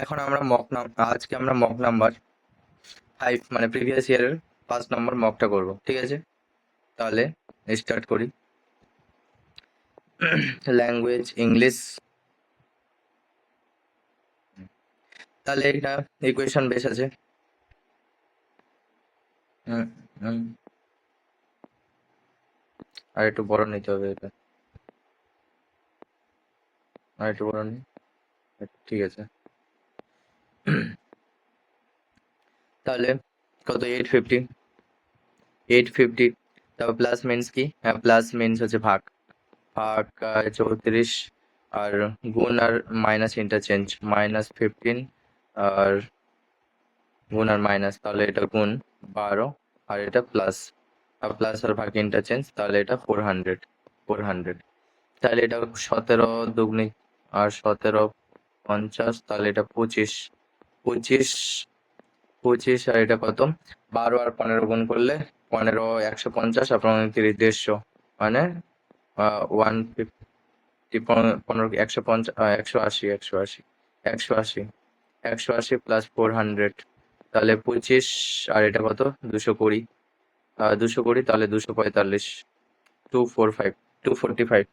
এখন আমরা আজকে আমরা মক নাম্বার 5 মানে প্রিভিয়াস ইয়ারের 5 নম্বর মকটা করব, ঠিক আছে? তাহলে স্টার্ট করি। Language English. তাহলে এটা ইকুয়েশন বেস আছে। হুম, হুম। আর একটু বড় নিতে হবে এটা, আর একটু বড় নি। ঠিক আছে। তাহলে কত? 850। 850। তারপর প্লাস মিনস কি? হ্যাঁ, প্লাস মিনস হচ্ছে ভাগ। ভাগ 34। আর গুণ আর মাইনাস ইন্টারচেঞ্জ, -15। আর গুণ আর মাইনাস, তাহলে এটা গুণ 12। আর এটা প্লাস, আর প্লাস আর ভাগ ইন্টারচেঞ্জ, তাহলে এটা 400। 400। তাহলে এটা 17 দুগুণে আর 17 50, তাহলে এটা 25। 25। 25 আর এটা কত? 12 আর 15 গুণ করলে 15 150 আর 15 150, মানে 150। 15 150 180 180 180 180 প্লাস 400, তাহলে 25। আর এটা কত? 220। 220, তাহলে 245। 245। 245।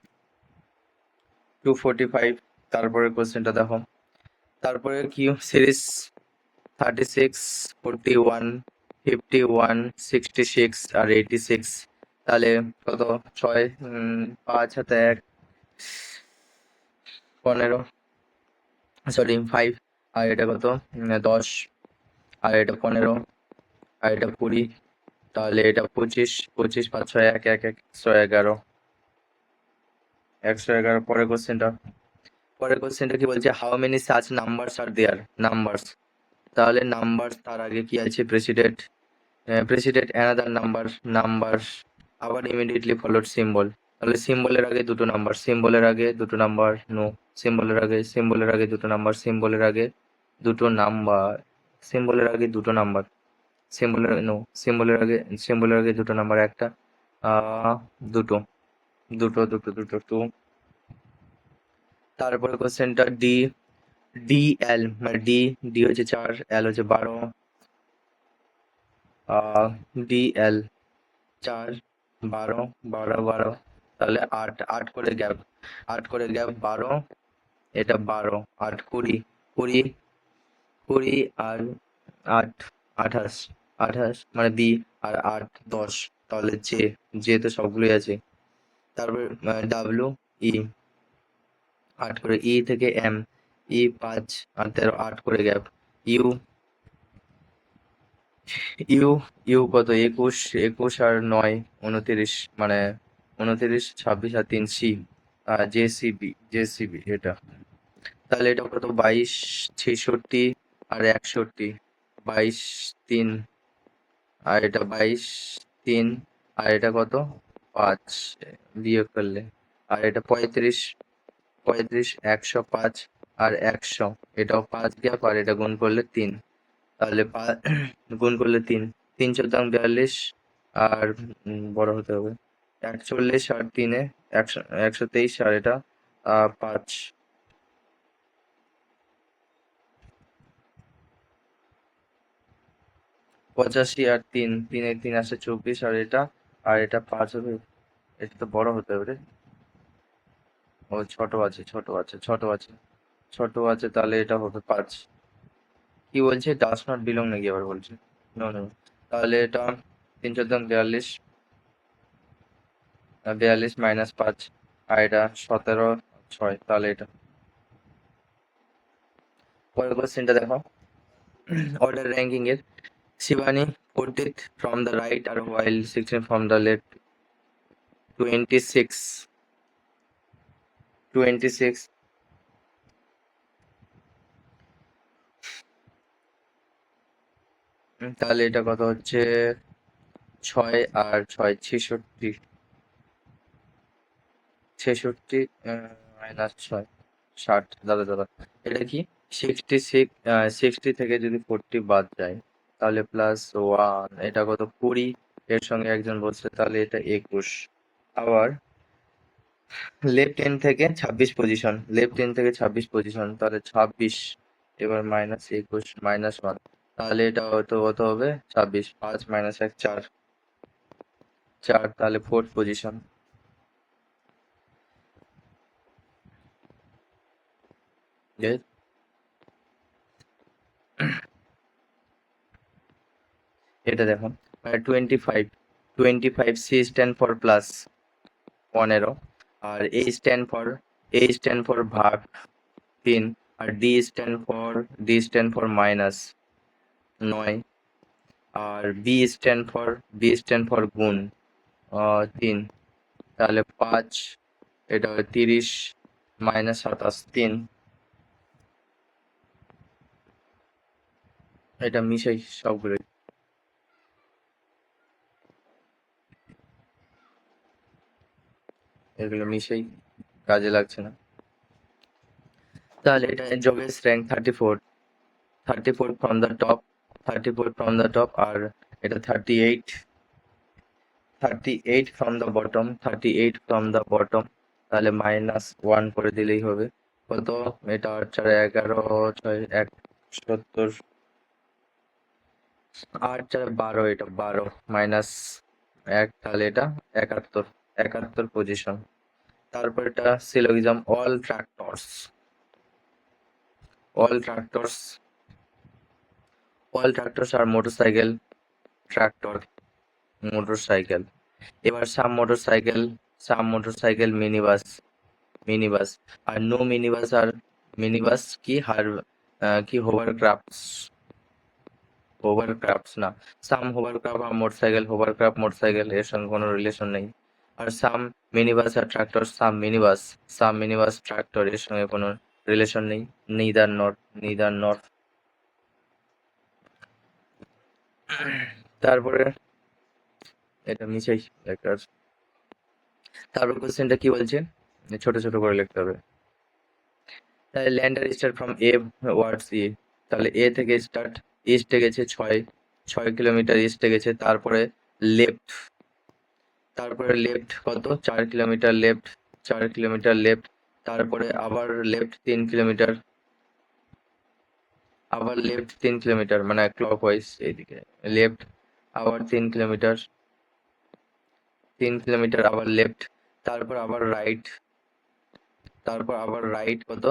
245। তারপরে কোশ্চেনটা দেখো। তারপরে কি সিরিজ 36, 41, 51, 66 আর 86। তাহলে কত? 6, 5 হাতে 1, 15, সরি 5। আর এটা কত? 10। আর এটা 15। আর এটা 20। তাহলে এটা 25। 25 5 6 1 1 111। 111। পরের কোশ্চেনটা কি বলছে? How many such numbers are there? Numbers. তাহলে নাম্বারস, তার আগে কি আছে? President. President another number. Number. আবার ইমিডিয়েটলি ফলোড সিম্বল। তাহলে সিম্বলের আগে দুটো নাম্বার, সিম্বলের আগে দুটো নাম্বার, নো। সিম্বলের আগে দুটো নাম্বার, সিম্বলের আগে দুটো নাম্বার, সিম্বলের আগে দুটো নাম্বার, সিম্বলের নো, সিম্বলের আগে দুটো নাম্বার, একটা, আহ দুটো, দুটো টু। তারপরে কোশ্চেনটা ডি। ডি এল মানে ডি। ডি হচ্ছে 4, এল হচ্ছে 12। ডি এল 4, 12, 12, 12। তাহলে 8, 8 করে গ্যাপ, 8 করে গ্যাপ 12। এটা 12, 8 20, 20, 20 আর 8 28। 28 মানে বি। আর 8 10, তাহলে জে। জে তো সবগুলোই আছে। তারপর ডাব্লিউ ই 8 করে, ই থেকে এম, ই 5 আর 13, 8 করে গ্যাপ। ইউ। ইউ। ইউ কত? 21, 21 আর 9 29, মানে 29, 26 আর 3 সি। জেসিবি, জেসিবি এটা। তাহলে এটা কত? 22, 66 আর 61। 22 3। আর এটা 22 3। আর এটা কত? 5 বিয়োগ করলে। আর এটা 35। 35 105 আর 100। এটাও 5 গ্যাপ, আর এটা গুণ করলে 3। তাহলে গুণ করলে 3। 3 14 42। আর বড় হতে হবে 41 আর 3-এ 123। আর এটা 5। 85 আর 3, 3-এ 3 আসে 24। আর এটা 5 হবে। এটা তো বড় হতে হবে রে। ও ছোট আছে, ছোট আছে, তাহলে এটা হবে 5। কি বলছে? ডাস নট বিলং নাকি আবার বলছে? No no. তাহলে এটা 3 14 42। 42 -5। আর এটা 17 6, তাহলে এটা। পরের কোশ্চেনটা দেখো। অর্ডার র্যাঙ্কিং এর। Shivani 40th from the right R while 16 from the left. 26। 26। তাহলে এটা কত হচ্ছে? 6 আর 6 66। 66 -6 60। দাদা দাদা, এটা কি? 66। 60 থেকে যদি 40 বাদ যায়, তাহলে +1। এটা কত? 20। এর সঙ্গে একজন বসছে, তাহলে এটা 21। আবার লেফট এন্ড থেকে 26 পজিশন, লেফট এন্ড থেকে 26 পজিশন, তাহলে 26। এবার -21 -1, তাহলে এটা হয়তো কত হবে 26, 5 - 1 4, 4, তাহলে ফোর্থ পজিশন। এটা দেখো 25, 25 সি স্ট্যান্ড ফর প্লাস 15, আর এ স্ট্যান্ড ফর ভাগ 3, আর ডি স্ট্যান্ড ফর -9, আর বি স্ট্যান্ড ফর গুণ 3, তাহলে 5, এটা 30 -27 3, এটা মিশাই সবগুলো, এগুলো মিশাই, কাজে লাগছে না। তাহলে এটা Yogesh rank 34, 34 from the top, 34 from the top, আর এটা 38, 38 from the bottom, 38 from the bottom, তাহলে -1 করে দিলেই হবে। কত এটা 8 4 11 6 1 70, 8 4 12, এটা 12 -1, তাহলে এটা 71, 71 পজিশন। তারপর এটা সিলোগিজম, অল ট্রাক্টরস আর ট্রাক্টর মোটরসাইকেল। এবার সাম মোটরসাইকেল মিনিবাস, আর নো মিনিবাস কি হোভারক্রাফটস না, সাম হোভারক্রাফট আর মোটরসাইকেল এর সঙ্গে কোনো রিলেশন নেই। আর সাম মিনিবাস ট্রাক্টর এর সঙ্গে কোনো রিলেশন নেই, নিদার নট। তারপরে এটা মিশাই একটা, তারপর কোশ্চেনটা কি বলছে, ছোট ছোট করে লিখতে হবে। তাহলে ল্যান্ডার স্টার্ট ফ্রম এ ওয়ার্ডস এ, তাহলে এ থেকে স্টার্ট, ইস্টে গেছে 6 কিলোমিটার ইস্টে গেছে, তারপরে লেফট, কত 4 কিলোমিটার লেফট, 4 কিলোমিটার লেফট, তারপরে আবার লেফট 3 কিলোমিটার, আবার লেফট 3 কিলোমিটার, মানে ক্লকওয়াইজ এইদিকে লেফট, আবার 3 কিলোমিটার, 3 কিলোমিটার আবার লেফট, তারপর আবার রাইট কত,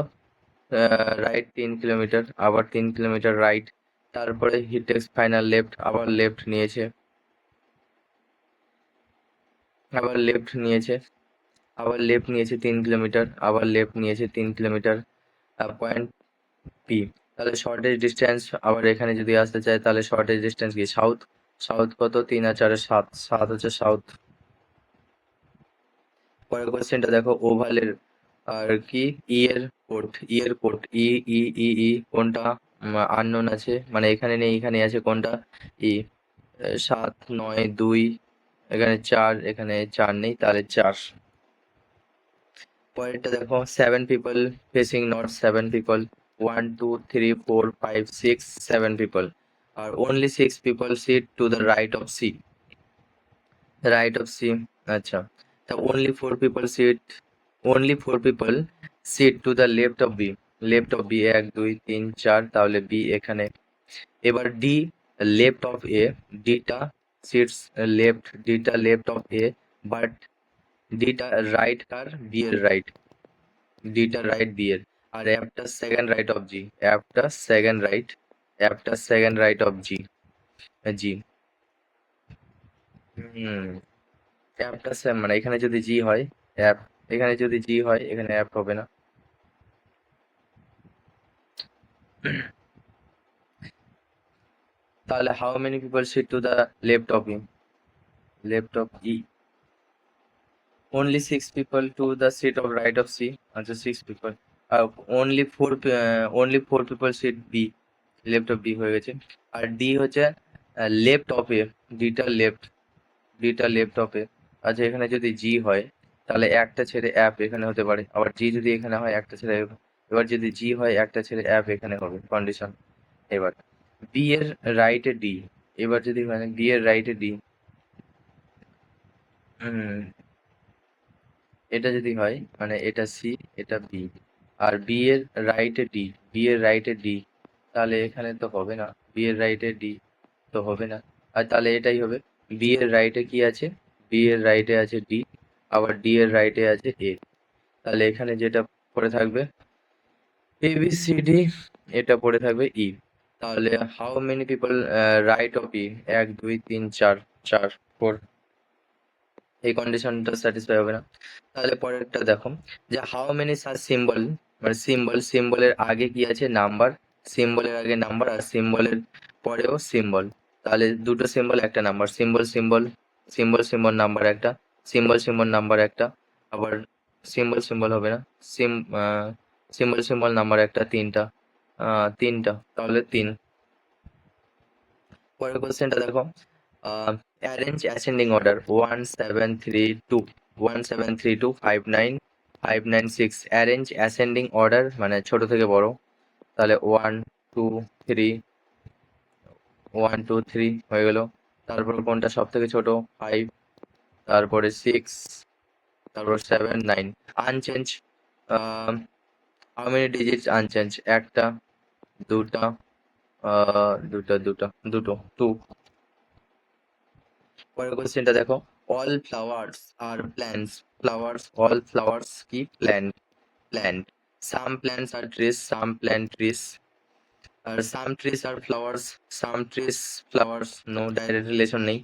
রাইট 3 কিলোমিটার, আবার 3 কিলোমিটার রাইট, তারপরে হিটেক্স ফাইনাল লেফট, আবার লেফট নিয়েছে 3 কিলোমিটার, আবার লেফট নিয়েছে 3 কিলোমিটার, পয়েন্ট পি। তাহলে শর্টেজ ডিস্টেন্স, আবার এখানে যদি আসতে চায় তাহলে শর্টেজ ডিস্টেন্স কি সাউথ কত 3 আর 4 7, 7 হচ্ছে সাউথ। পরের কোশ্চেনটা দেখো, ওভালের আর কি ইয়ের কোড ই ই ই ই কোনটা আননোন আছে, মানে এখানে নেই, এখানে আছে কোনটা ই, 7 9 2, এখানে 4, এখানে 4 নেই, তাহলে 4। পরেরটা দেখো, 7 people facing north, 7 people, 1 2 3 4 5 6 7 people, আর only 6 people sit to the right of C, আচ্ছা, তা only 4 people sit to the left of B 1 2 3 4, তাহলে B এখানে। এবার ডি, লেফট অফ এ, ডিটা লেফট অফ এ, বাট ডিটা রাইট কার, B এর রাইট, ডিটা রাইট বি এর, আর অ্যাপটা সেকেন্ড রাইট অফ জি। হুম, মানে এখানে যদি জি হয় অ্যাপ, এখানে যদি জি হয় এখানে অ্যাপ হবে না। তাহলে how many people sit to the left of E, only 6 people to the seat of right of C, আচ্ছা 6 people, only 4 people sit B, left of B হয়ে গেছে। আর ডি হচ্ছে লেফট অফ এ, ডিটা left ডিটা left of A, আচ্ছা এখানে যদি জি হয় তাহলে একটা ছেড়ে অ্যাপ এখানে হতে পারে, আবার জি যদি এখানে হয় একটা ছেড়ে, এবার যদি জি হয় একটা ছেড়ে অ্যাপ এখানে হবে কন্ডিশন। এবার বি এর রাইটে ডি, এবার যদি মানে বি এর রাইটে ডি, এটা যদি হয় মানে এটা সি, এটা বি, আর বি এর রাইটে ডি, তাহলে এখানে তো হবে না, বি এর রাইটে ডি তো হবে না, আর তাহলে এটাই হবে। বি এর রাইটে কি আছে? বি এর রাইটে আছে ডি, আবার ডি এর রাইটে আছে এ। তাহলে এখানে যেটা পড়ে থাকবে এ বি সি ডি, এটা পড়ে থাকবে ই। তাহলে how many people right of ই? 1 2 3 4, 4 4। এই কন্ডিশনটা স্যাটিসফাই হবে না। তাহলে পরেরটা দেখো, যে হাউ মেনি সাচ সিম্বল, মানে সিম্বলের আগে কি আছে? নাম্বার। সিম্বলের আগে নাম্বার আর সিম্বলের পরেও সিম্বল। তাহলে দুটো সিম্বল একটা নাম্বার, সিম্বল নাম্বার একটা, সিম্বল নাম্বার একটা, আবার সিম্বল হবে না, সিম সিম্বল নাম্বার একটা, তিনটা, তিনটা, তাহলে তিন। পরের কোশ্চেনটা দেখো, arrange ascending order 1 7 3 2, 1 7 3 2 5 9 5 9 6। Arrange ascending order মানে ছোট থেকে বড়। তাহলে 1 2 3, 1 2 3 হয়ে গেল। তারপর কোনটা সব থেকে ছোট? 5, তারপরে 6, তারপর 7 9। Unchange, how many digits unchange? একটা, দুটা, দুটো, টু। পরের কোশ্চেনটা দেখো, all flowers are plants, all flowers কি? Plant. Some plants are trees, some plant trees. আর some trees are flowers, no direct relation নেই।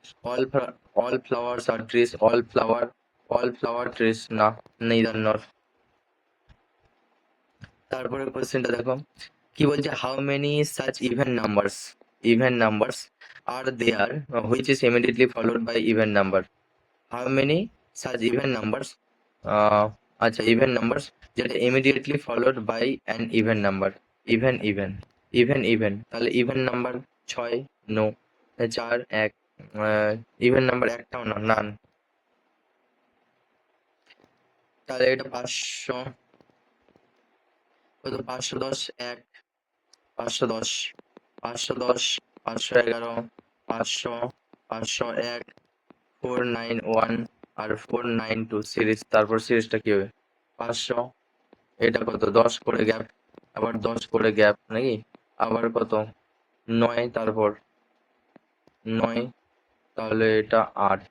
All flowers are trees, all flower trees, না, নেইদার নর। তারপরে কোশ্চেনটা দেখো, কি বলছে? How many such even numbers are there which is immediately followed by even number? How many such even numbers, আচ্ছা, even numbers যেটা immediately followed by an even number. Even even even, তাহলে even number 6, no. 4 1, even number একটাও না, নান। তাহলে এটা 500, কত? 510 1, 510, 510, 511, 500, 501, 491 আর 492 series. তারপর সিরিজটা কি হবে? 500, এটা কত? 10 করে গ্যাপ, আবার 10 করে গ্যাপ নাকি, আবার কত? 9, তারপর 9, তাহলে এটা 8।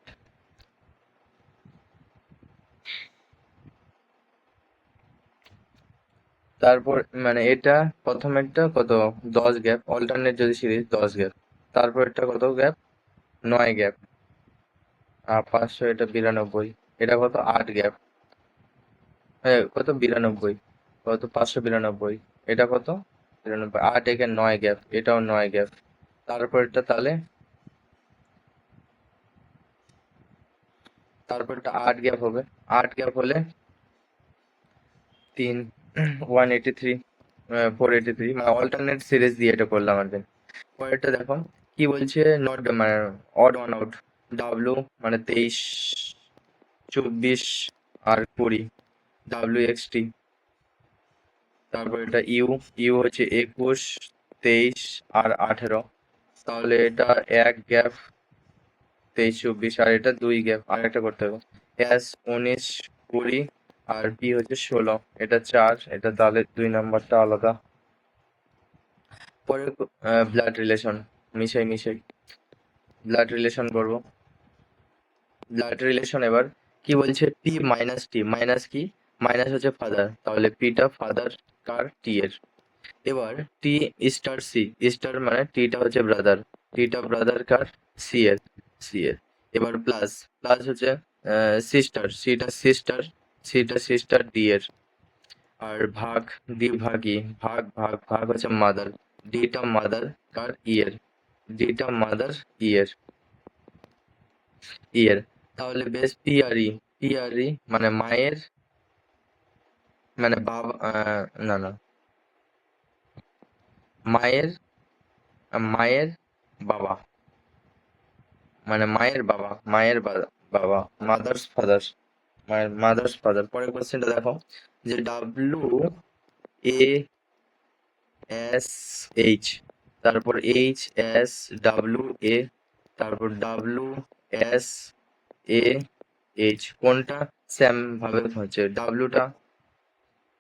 তারপর মানে এটা প্রথম একটা কত? 10 গ্যাপ, অল্টারনেট যদি সিরিজ 10 গ্যাপ। তারপর এটা কত গ্যাপ? 9 গ্যাপ। আর 500, এটা 92, এটা কত? 8 গ্যাপ। হ্যাঁ, কত? 92, কত? 592, এটা কত? 92, 8 একে 9 গ্যাপ, এটাও 9 গ্যাপ। তারপর এটা তাহলে, তারপরটা 8 গ্যাপ হবে। 8 গ্যাপ হলে 3, 183, 483, মানে অল্টারনেট সিরিজ দিয়ে এটা করলাম আর কি। পরেরটা দেখো, কি বলছে? নট মানে অড ওয়ান আউট, ডাব্লু মানে 23, 24 আর 20, WXT। তারপর এটা ইউ হচ্ছে 21, 23 আর 18, তাহলে এটা 1 গ্যাপ, 23 24, আর এটা 2 গ্যাপ, আর একটা করতে হবে। এস 19 20 আর পি হচ্ছে 16, এটা 4, এটা তাহলে 2 নাম্বারটা আলাদা। পরে ব্লাড রিলেশন, মিশাই ব্লাড রিলেশন করবো। ব্লাড রিলেশন এবার কি বলছে? পি মাইনাস টি, মাইনাস কি? মাইনাস হচ্ছে ফাদার, তাহলে পিটা ফাদার কার? টি এর। এবার টি স্টার সি, স্টার মানে টিটা হচ্ছে ব্রাদার, টিটা ব্রাদার কার? সি এর। এবার প্লাস, প্লাস হচ্ছে সিস্টার, সিটা সিস্টার ডি এর। আর ভাগ, দ্বিভাগী, ভাগ হচ্ছে মাদার, ডিটা মাদার কার? ই এর, ডিটা মাদার ই এর। তাহলে বেশ পিআরই মানে মায়ের, মানে বাবা, না না, মায়ের, মায়ের বাবা, মানে মায়ের বাবা, মাদার্স ফাদার। পরের কোশ্চেনটা দেখো, যে WASH, তারপর HSWA, তারপর WSAH, কোনটা স্যাম ভাবে হচ্ছে? ডাব্লুটা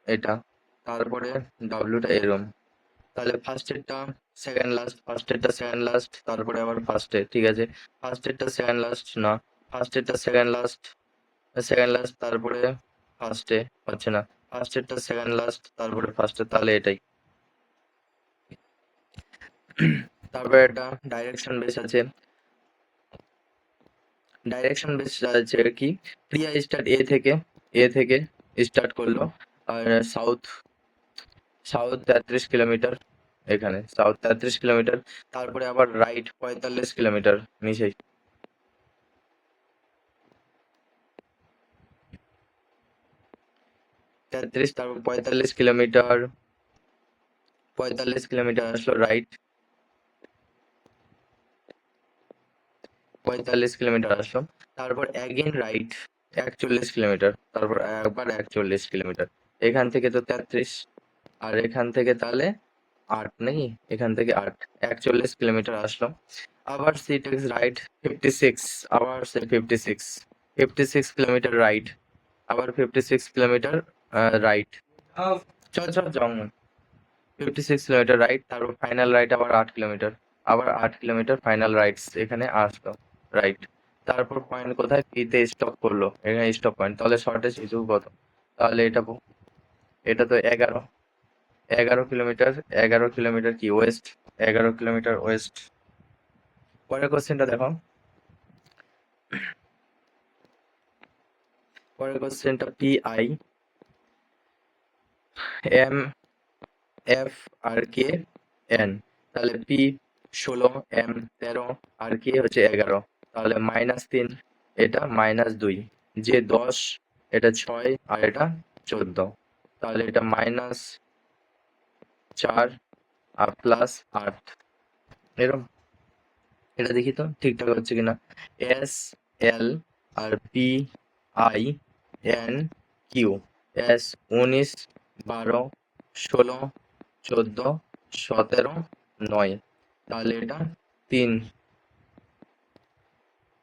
এটা, তারপরে ডাব্লুটা এরম, তাহলে ফার্স্টেরটা সেকেন্ড লাস্ট, ফার্স্টেরটা সেকেন্ড লাস্ট, তারপরে আবার ফার্স্টে, ঠিক আছে। ফার্স্টেরটা সেকেন্ড লাস্ট না, ফার্স্টেরটা সেকেন্ড লাস্ট, সেকেন্ড লাস্ট তারপরে ফার্স্টে, হচ্ছে না। ফার্স্টেরটা সেকেন্ড লাস্ট তারপরে ফার্স্টে, তাহলে এটাই। তারপরে একটা ডাইরেকশন বেস আছে। ডাইরেকশন বেস আছে কি, প্রিয়া স্টার্ট এ থেকে স্টার্ট করলো, আর সাউথ সাউথ 33 কিলোমিটার, এখানে সাউথ 33 কিলোমিটার, তারপরে আবার রাইট 45 কিলোমিটার নিচেই, 33, তারপর 45 কিলোমিটার, 45 কিলোমিটার আসলো রাইট, 45 কিলোমিটার আসলো, তারপর অ্যাগেন রাইট 41 কিলোমিটার, তারপর একবার 41 কিলোমিটার। এখান থেকে তো 33, আর এখান থেকে তাহলে 8 নাকি, এখান থেকে 8, 41 কিলোমিটার আসলো। আবার সি টেক্স রাইট 56, আবার সে 56 কিলোমিটার রাইট, আবার 56 কিলোমিটার রাইট, চল যাও, 56 কিলোমিটার রাইট, তারপর ফাইনাল রাইট আবার 8 কিলোমিটার, আবার 8 কিলোমিটার ফাইনাল রাইটস এখানে আসলো রাইট। তারপর পয়েন্ট কোথায়, পিতে স্টপ করলো, এখানে স্টপ পয়েন্ট, তাহলে শর্টেজ ইস্যু কত, তাহলে এটা তো 11 কিলোমিটার, 11 কিলোমিটার কি ওয়েস্ট, 11 কিলোমিটার ওয়েস্ট। পরের কোশ্চেনটা দেখো, পরের কোশ্চেনটা P I M F R K N, তাহলে পি 16, এম 13, আর কে হচ্ছে 11, তাহলে -3, এটা -2, যে 10, এটা 6, আর এটা 14, তাহলে এটা -4 আর +8, এরকম। এটা দেখি তো ঠিকঠাক হচ্ছে কিনা। S L R P I N Q, S 19, 12, 16, 14, 17, 9, তাহলে এটা 3,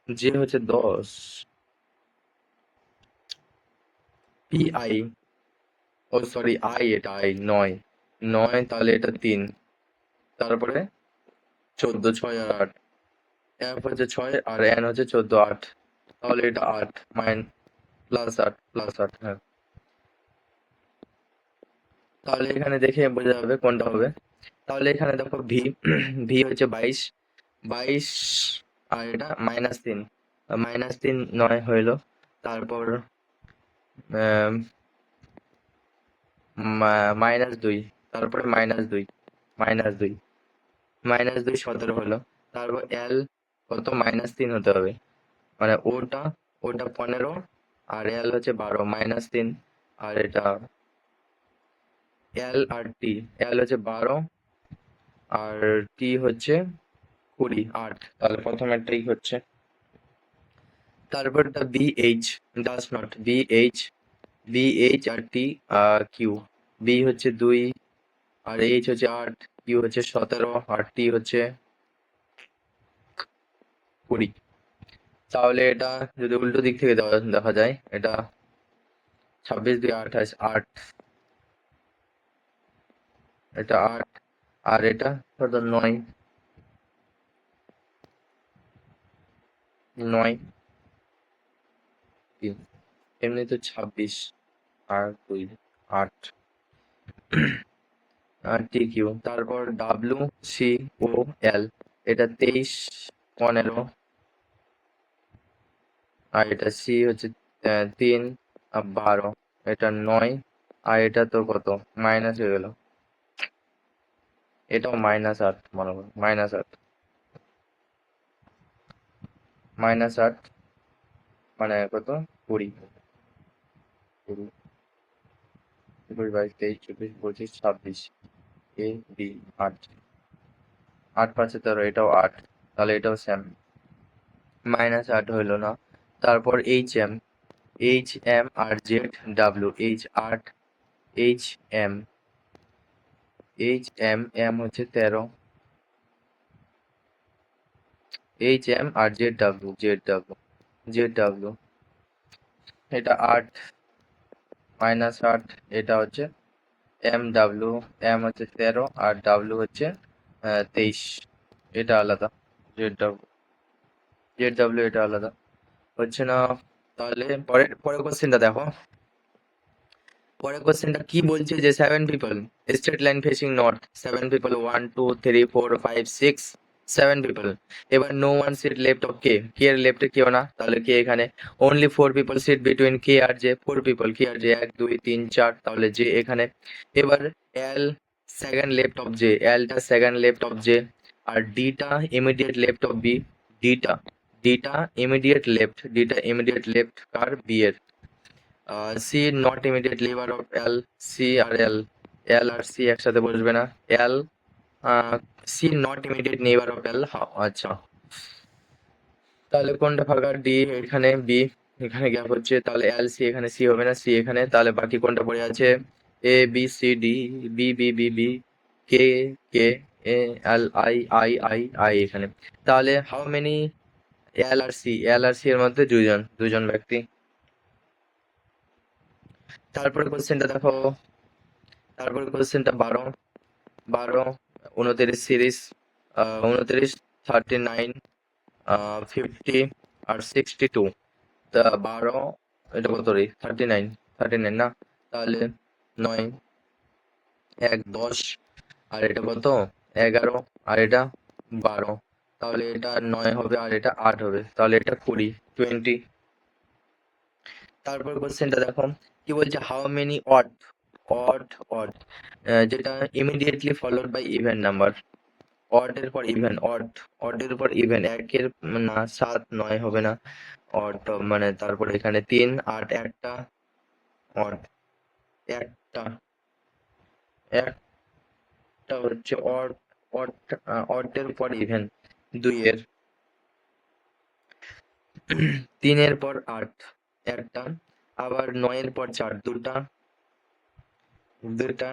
যে হচ্ছে 10, P I, oh sorry I, এটা আই 9, 9, তাহলে এটা 3, তারপরে 14, 6 আর 8, এফ হচ্ছে 6 আর এন হচ্ছে 14, 8, তাহলে এটা 8 +8, হ্যাঁ। তাহলে এখানে দেখে বোঝা যাবে কোনটা হবে। তাহলে এখানে দেখো ভি, ভি হচ্ছে 22, 22, আর এটা -3, -3 9 হইলো, তারপর -2, তারপরে -2, -2, -2 17 হলো, তারপর এল কত, -3 হতে হবে, মানে ওটা 15, আর এল হচ্ছে 12, -3, আর এটা এল আর টি, এল হচ্ছে 12, আর টি হচ্ছে 20, 8, তাহলে প্রথমেরটাই হচ্ছে। তারপরটা বিএইচ, ডাস নট, বিএইচ আর টি কিউ, বি হচ্ছে 2, আর এইচ হচ্ছে 8, কিউ হচ্ছে 17, আর টি হচ্ছে 20। তাহলে এটা যদি উল্টো দিক থেকে দেখা যায়, এটা 26, 2, 28, 8, এটা 8, আর এটা কত, 9, 9, এমনি তো 26, আর 2, 8, আর টি কিউ, তারপর ডাব্লিউ সি ও এল, এটা 23, 15, আর এটা সি হচ্ছে 3 আর 12, এটা 9, আর এটা তো কত, মাইনাস হয়ে গেল, এটাও -8 মনে হয়, -8, -8, মানে কত, 20, 20, 21, 22, 23, 24, 25, 26, এ বি 8, 8 5 13, এটাও 8, তাহলে এটাও সেম, -8 হইলো না। তারপর এইচ এম আর Z W, H M, M হচ্ছে 13, এইচ এম আর জেড ডাব্লিউ, এটা 8, -8, এটা হচ্ছে MW, M হচ্ছে 13 আর W হচ্ছে 23, এটা আলাদা। ZW এটা আলাদা হচ্ছে না। তাহলে পরের কোশ্চেনটা দেখো। পরের কোশ্চেনটা কি বলছে যে 7 people straight line facing north, 7 people 1 2 3 4 5 6 7 people. এবার no one sit left of K, K এর লেফটে কেউ না, তাহলে কে এখানে। Only 4 people sit between K আর জে, 4 পিপল কে আর জে 1 2 3 4, তাহলে জে এখানে। এবার L second left of J, এলটা সেকেন্ড লেফট অফ জে, আর ডিটা ইমিডিয়েট লেফট অফ বি, ডিটা ডিটা ইমিডিয়েট লেফট কার বি এর। C not immediate neighbour of L, C আর এল, এল আর সি একসাথে বসবে না। L C not immediate neighbour of L, আচ্ছা। তাহলে কোনটা ফাঁকা, ডি এখানে, বি এখানে গ্যাপ হচ্ছে, তাহলে এল সি এখানে, সি হবে না, সি এখানে, তাহলে বাকি কোনটা পড়ে আছে, A B C D, B B B B, K K, A L I I I I এখানে। তাহলে হাউ মেনি এল আর সি এর মধ্যে দুজন দুজন ব্যক্তি। তারপরে কোশ্চেনটা দেখো, তারপরে কোশ্চেনটা 12 29 সিরিজ, 29 39 50 আর 62, তা 12 এটা কত রে, 39 না, তাহলে 9 1 10, আর এটা কত 11, আর এটা 12, তাহলে এটা 9 হবে আর এটা 8 হবে, তাহলে এটা 20। তারপর কোশ্চেনটা দেখো কি বলছে, how many odd odd odd যেটা immediately followed by even number, odd এর পর ইভেন, অড এর পর ইভেন, একের না 7 9 হবে না, অড মানে তারপর এখানে 3 8 একটা অড, একটা একটা হচ্ছে অড, অড অড এর পর ইভেন 2 এর, 3 এর পর 8 একটা, আবার 9 এর পর 4 দুটা, দুটা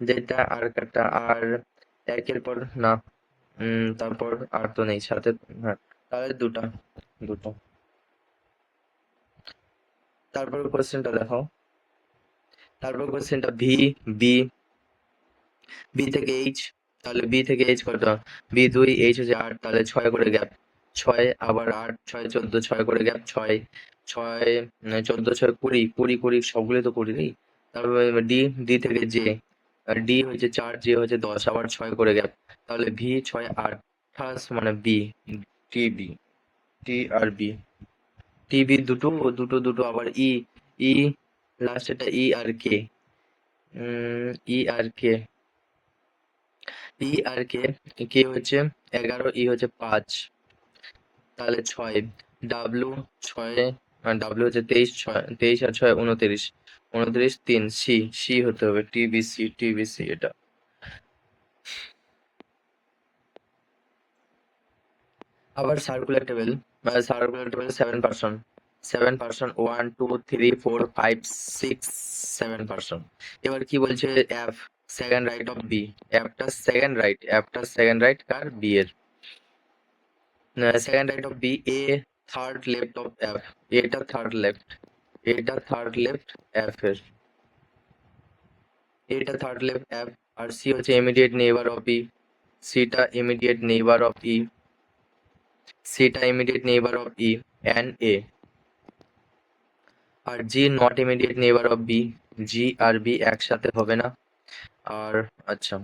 যেটা আর একটা, আর একের পর না, তারপর আর তো নেই সাথে, হ্যাঁ তাহলে দুটা দুটো। তারপর কোশ্চেনটা দেখো, তারপর কোশ্চেনটা ভি বি, বি থেকে এইচ, তাহলে বি থেকে এইচ কত, বি 2 এইচ হচ্ছে 8, তাহলে 6 করে গ্যাপ, 6 আবার 8 6 14, 6 করে গ্যাপ, 6 6 14 6 20 20 20 সবগুলো তো 20 নেই। তারপর ডি, ডি থেকে জে, ডি হচ্ছে 4 জে হচ্ছে 10, আবার 6 করে গ্যাপ, তাহলে ভি 6 28 মানে বি, টি বি, টি আর বি, টিবি দুটো দুটো দুটো, আবার ই, ই লাস্ট এটা ই আর কে, ই আর কে, ই আর কে, কে হচ্ছে 11, ই হচ্ছে 5, তাহলে 6, ডাব্লু 6, ডাব্লু হচ্ছে 23, 6 23 আর 6 29, 29 3, সি সি হতে হবে, টিবিসি টিবিসি এটা। আবার সার্কুলার টেবিল 7 পার্সন 1 2 3 4 5 6 7 পার্সন। এবার কি বলছে, A second right of B, অ্যাপটা সেকেন্ড রাইট কার, বি এর। Second right of B, A third left of A, এটা থার্ড লেফট, এটা থার্ড লেফট অ্যাপ এর, এটা থার্ড লেফট অ্যাপ, আর সি হচ্ছে ইমিডিয়েট নেইবার অফ ই, সিটা ইমিডিয়েট নেইবার অফ ই, সিটা immediate neighbour of E and A, আর G not immediate neighbour of B, G আর বি একসাথে হবে না। আর আচ্ছা,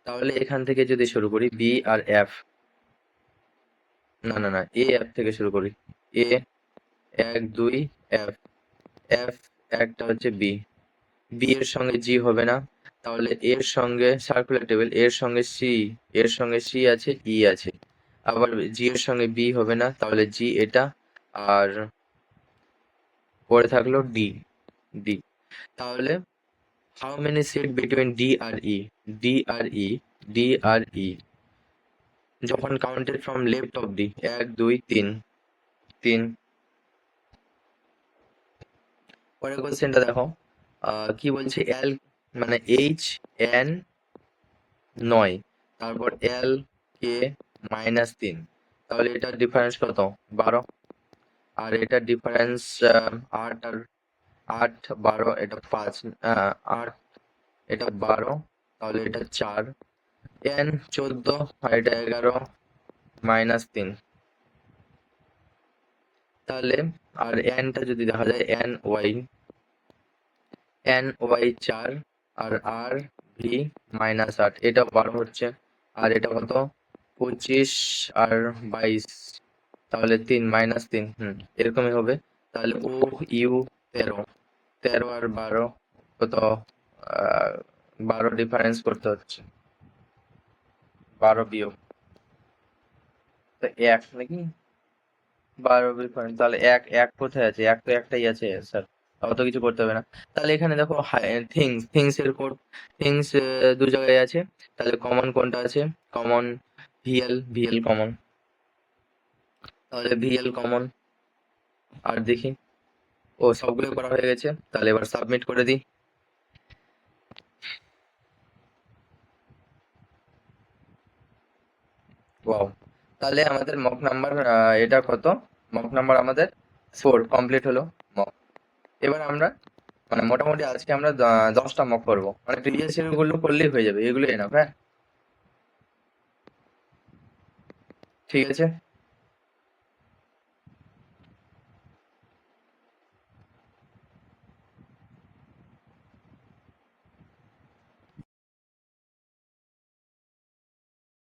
তাহলে এখান থেকে যদি শুরু করি বি আর এফ, না না না, এ এফ থেকে শুরু করি, এ 1 2 এফ, এফ একটা হচ্ছে বি, বি এর সঙ্গে জি হবে না, তাহলে এর সঙ্গে সার্কুলার টেবিল, এর সঙ্গে সি আছে, ই আছে, আবার জি এর সঙ্গে বি হবে না, তাহলে জি এটা, আর পরে থাকলো ডি, ডি, তাহলে how many sit between D আর ই, ডি আর ই, ডি আর ই যখন counted from left of D, 1 2 3 3। পরের কোশ্চেনটা দেখো, কি বলছে, এল মানে এইচ এন 9, তারপর এল কে -3, তাহলে এটার ডিফারেন্স কত, 12, আর এটার ডিফারেন্স 8 আর 8 12, এটা 5, 8 এটা 12, তাহলে এটা 4, n 14 আর এটা 11 -3, তাহলে আর nটা যদি দেখা যায় ny 4 আর r v -8, এটা 12 হচ্ছে, আর এটা কত 25 আর 22, তাহলে 3 -3, এরকমই হবে। তাহলে ও ইউ 13, 13 আর 12 কত, 12 ডিফারেন্স করতে হচ্ছে, 12 বিয়োগ তো 1 নাকি, 12 ডিফারেন্স, তাহলে এক এক কোথায় আছে, এক তো একটাই আছে স্যার, অত কিছু করতে হবে না। তাহলে এখানে দেখো থিংস এর কোড, থিংস দু জায়গায় আছে, তাহলে কমন কোনটা আছে, কমন ভিএল কমন, তাহলে ভিএল কমন। আর দেখি, ও সবগুলো করা হয়ে গেছে, তাহলে এবার সাবমিট করে দিই। ওয়াও, তাহলে আমাদের মক নাম্বার এটা কত, মক নাম্বার আমাদের 4 কমপ্লিট হলো মক। এবার আমরা মানে মোটামুটি আজকে আমরা 10টা মক করবো, মানে প্রিভিয়াস ইয়ার গুলো করলেই হয়ে যাবে, এগুলো এনাফ। হ্যাঁ, ঠিক আছে।